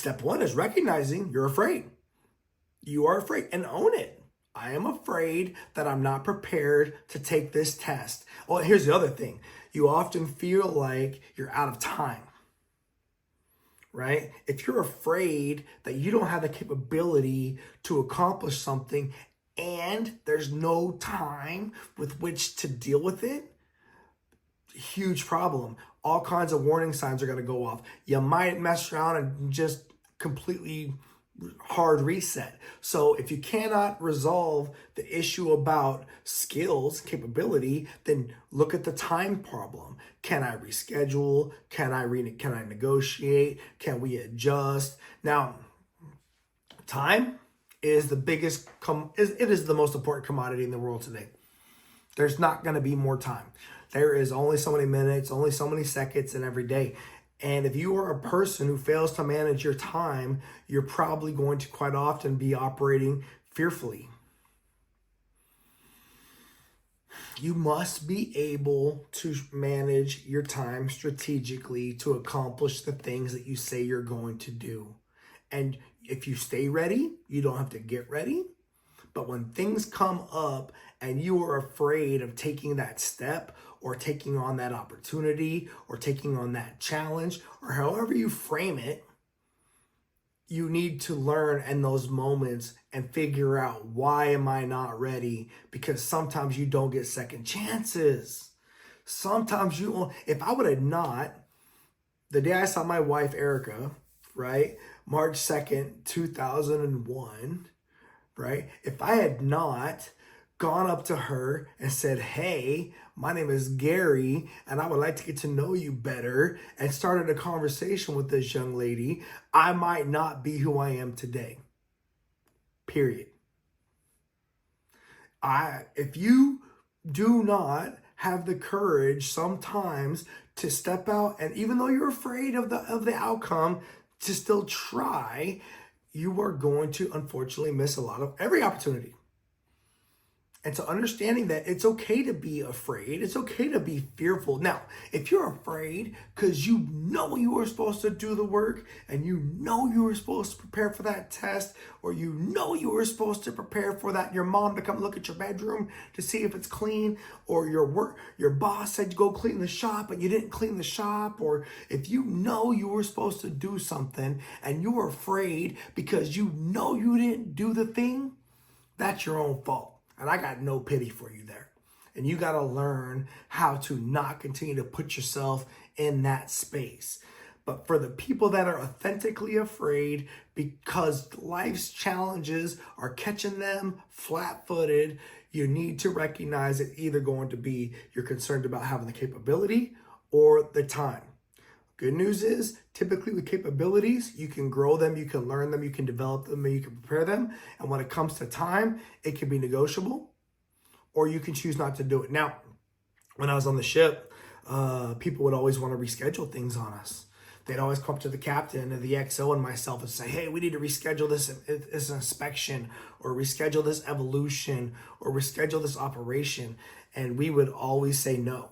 step one is recognizing you're afraid. You are afraid, and own it. I am afraid that I'm not prepared to take this test. Well, here's the other thing. You often feel like you're out of time, right? If you're afraid that you don't have the capability to accomplish something and there's no time with which to deal with it, huge problem. All kinds of warning signs are going to go off. You might mess around and just completely hard reset. So if you cannot resolve the issue about skills, capability, then look at the time problem. Can I reschedule? Can I negotiate? Can we adjust? Now, time is the biggest, it is the most important commodity in the world today. There's not going to be more time. There is only so many minutes, only so many seconds in every day. And if you are a person who fails to manage your time, you're probably going to quite often be operating fearfully. You must be able to manage your time strategically to accomplish the things that you say you're going to do. And if you stay ready, you don't have to get ready. But when things come up and you are afraid of taking that step or taking on that opportunity or taking on that challenge or however you frame it, you need to learn in those moments and figure out, why am I not ready? Because sometimes you don't get second chances. Sometimes if I would have not, the day I saw my wife, Erica, right? March 2nd, 2001, right? If I had not gone up to her and said, hey, my name is Gary, and I would like to get to know you better, and started a conversation with this young lady, I might not be who I am today. Period. If you do not have the courage sometimes to step out, and even though you're afraid of the outcome, to still try, you are going to unfortunately miss a lot of every opportunity. And so understanding that it's okay to be afraid, it's okay to be fearful. Now, if you're afraid because you know you were supposed to do the work and you know you were supposed to prepare for that test, or you know you were supposed to prepare for that, your mom to come look at your bedroom to see if it's clean, or your boss said to go clean the shop and you didn't clean the shop, or if you know you were supposed to do something and you're afraid because you know you didn't do the thing, that's your own fault. And I got no pity for you there. And you got to learn how to not continue to put yourself in that space. But for the people that are authentically afraid because life's challenges are catching them flat-footed, you need to recognize it's either going to be you're concerned about having the capability or the time. Good news is, typically with capabilities, you can grow them, you can learn them, you can develop them, and you can prepare them. And when it comes to time, it can be negotiable, or you can choose not to do it. Now, when I was on the ship, people would always want to reschedule things on us. They'd always come up to the captain and the XO and myself and say, hey, we need to reschedule this inspection, or reschedule this evolution, or reschedule this operation. And we would always say no.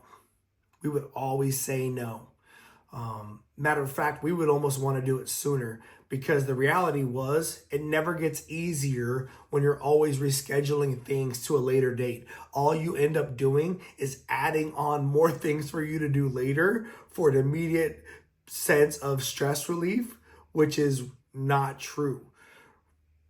We would always say no. Matter of fact, we would almost want to do it sooner, because the reality was it never gets easier when you're always rescheduling things to a later date. All you end up doing is adding on more things for you to do later for an immediate sense of stress relief, which is not true.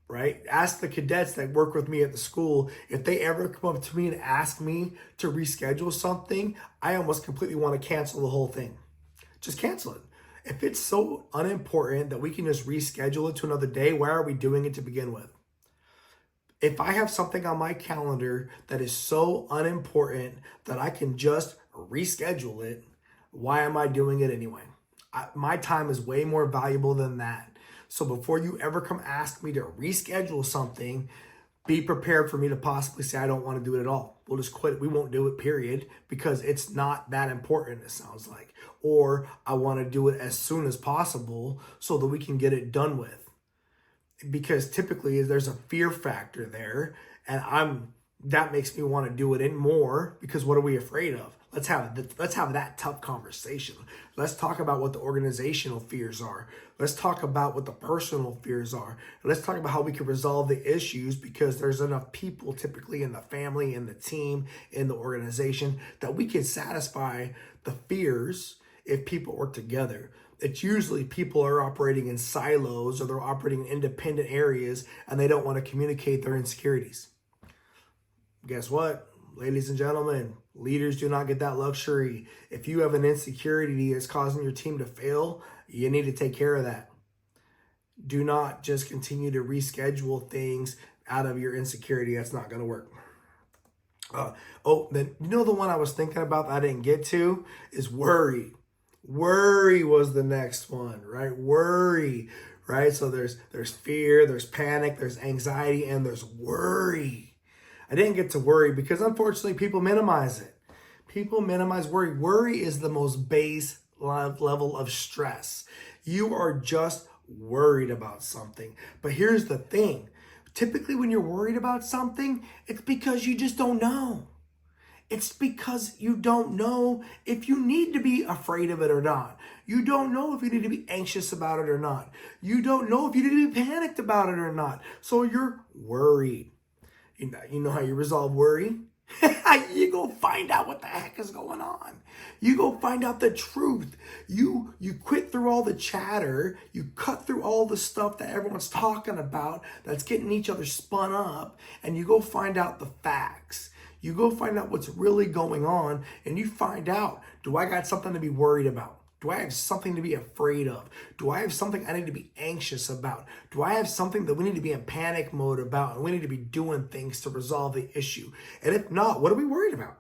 Right? Ask the cadets that work with me at the school, if they ever come up to me and ask me to reschedule something, I almost completely want to cancel the whole thing. Just cancel it. If it's so unimportant that we can just reschedule it to another day, why are we doing it to begin with? If I have something on my calendar that is so unimportant that I can just reschedule it, why am I doing it anyway? My time is way more valuable than that. So before you ever come ask me to reschedule something, be prepared for me to possibly say I don't want to do it at all. We'll just quit it. We won't do it, period, because it's not that important, it sounds like. Or I want to do it as soon as possible so that we can get it done with. Because typically there's a fear factor there, and that makes me want to do it in more, because what are we afraid of? Let's have that tough conversation. Let's talk about what the organizational fears are. Let's talk about what the personal fears are. Let's talk about how we can resolve the issues, because there's enough people typically in the family, in the team, in the organization, that we can satisfy the fears if people work together. It's usually people are operating in silos, or they're operating in independent areas, and they don't want to communicate their insecurities. Guess what? Ladies and gentlemen, leaders do not get that luxury. If you have an insecurity that's causing your team to fail, you need to take care of that. Do not just continue to reschedule things out of your insecurity. That's not going to work. Then the one I was thinking about that I didn't get to is worry. Worry was the next one, right? Worry, right? So there's fear, there's panic, there's anxiety, and there's worry. I didn't get to worry because unfortunately people minimize it. People minimize worry. Worry is the most base level of stress. You are just worried about something. But here's the thing. Typically when you're worried about something, it's because you just don't know. It's because you don't know if you need to be afraid of it or not. You don't know if you need to be anxious about it or not. You don't know if you need to be panicked about it or not. So you're worried. You know how you resolve worry? You go find out what the heck is going on. You go find out the truth. You quit through all the chatter. You cut through all the stuff that everyone's talking about that's getting each other spun up, and you go find out the facts. You go find out what's really going on, and you find out, do I got something to be worried about? Do I have something to be afraid of? Do I have something I need to be anxious about? Do I have something that we need to be in panic mode about, and we need to be doing things to resolve the issue? And if not, what are we worried about?